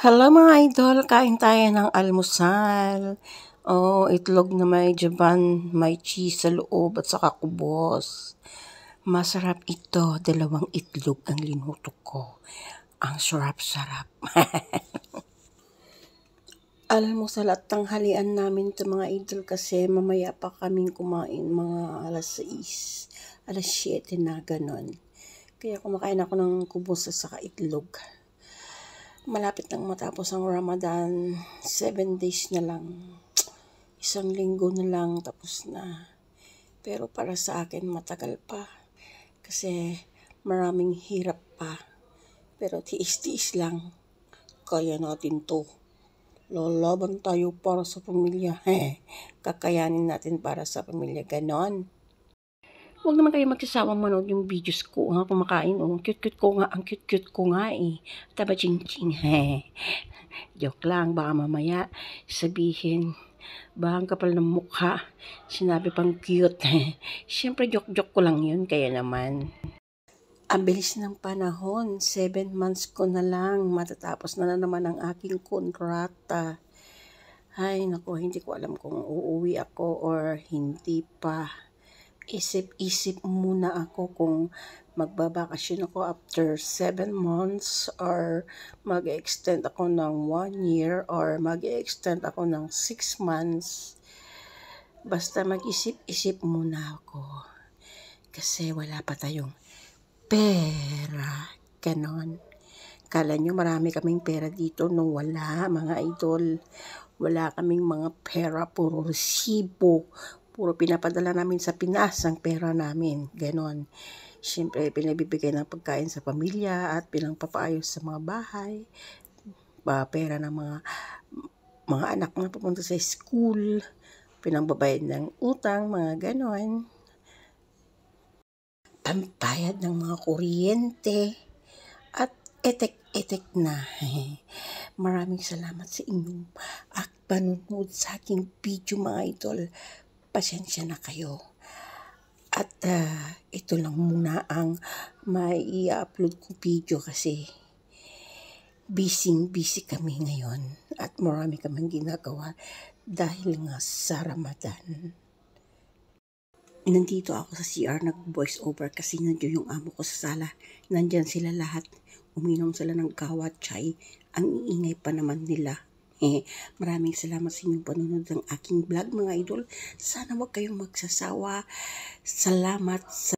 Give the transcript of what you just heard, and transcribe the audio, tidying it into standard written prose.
Hello mga idol, kain tayo ng almusal. Itlog na may jaban, may cheese sa loob at saka kubos. Masarap ito, 2 itlog ang linuto ko. Ang sarap-sarap. Almusal at tanghalian namin ito mga idol kasi mamaya pa kaming kumain mga alas 6, alas 7 na ganon. Kaya kumakain ako ng kubos at saka itlog. Malapit nang matapos ang Ramadan, 7 days na lang. 1 linggo na lang, tapos na. Pero para sa akin, matagal pa. Kasi maraming hirap pa. Pero tiis-tiis lang. Kaya natin to. Lalaban tayo para sa pamilya. Kakayanin natin para sa pamilya. Ganon. Huwag naman kayo magsasawang manood yung videos ko nga kumakain. Ang cute-cute ko nga. Ang cute-cute ko nga eh. Taba ching-ching. Joke lang. Baka mamaya sabihin, bahang kapal ng mukha. Sinabi pang cute. Siyempre joke-joke ko lang yun. Kaya naman. Ang bilis ng panahon. 7 months ko na lang. Matatapos na naman ang aking kontrata. Ay, naku, hindi ko alam kung uuwi ako or hindi pa. Isip-isip muna ako kung magbabakasyon ako after 7 months or mag-extend ako ng 1 year or mag-extend ako ng 6 months. Basta mag-isip-isip muna ako. Kasi wala pa tayong pera. Ganon. Kala nyo marami kaming pera dito? No, wala mga idol. Wala kaming mga pera, puro resibo. Puro pinapadala namin sa Pinas ang pera namin. Ganon. Siyempre, pinabibigay ng pagkain sa pamilya at pinangpapaayos sa mga bahay. Pera ng mga anak na pupunta sa school. Pinangbabayad ng utang, mga ganon. Pambayad ng mga kuryente. At etek-etek na. Maraming salamat sa inyong panunod sa aking video mga idol. Pasensya na kayo. At ito lang muna ang mai-upload kong video kasi busy kami ngayon at marami kaming ginagawa dahil nga sa Ramadan. Nandito ako sa CR nag-voice over kasi nandiyo yung amo ko sa sala. Nandyan sila lahat. Uminom sila ng kawa at chai. Ang iingay pa naman nila. Maraming salamat sa inyong panunod ng aking vlog mga idol. Sana wag kayong magsasawa. Salamat sa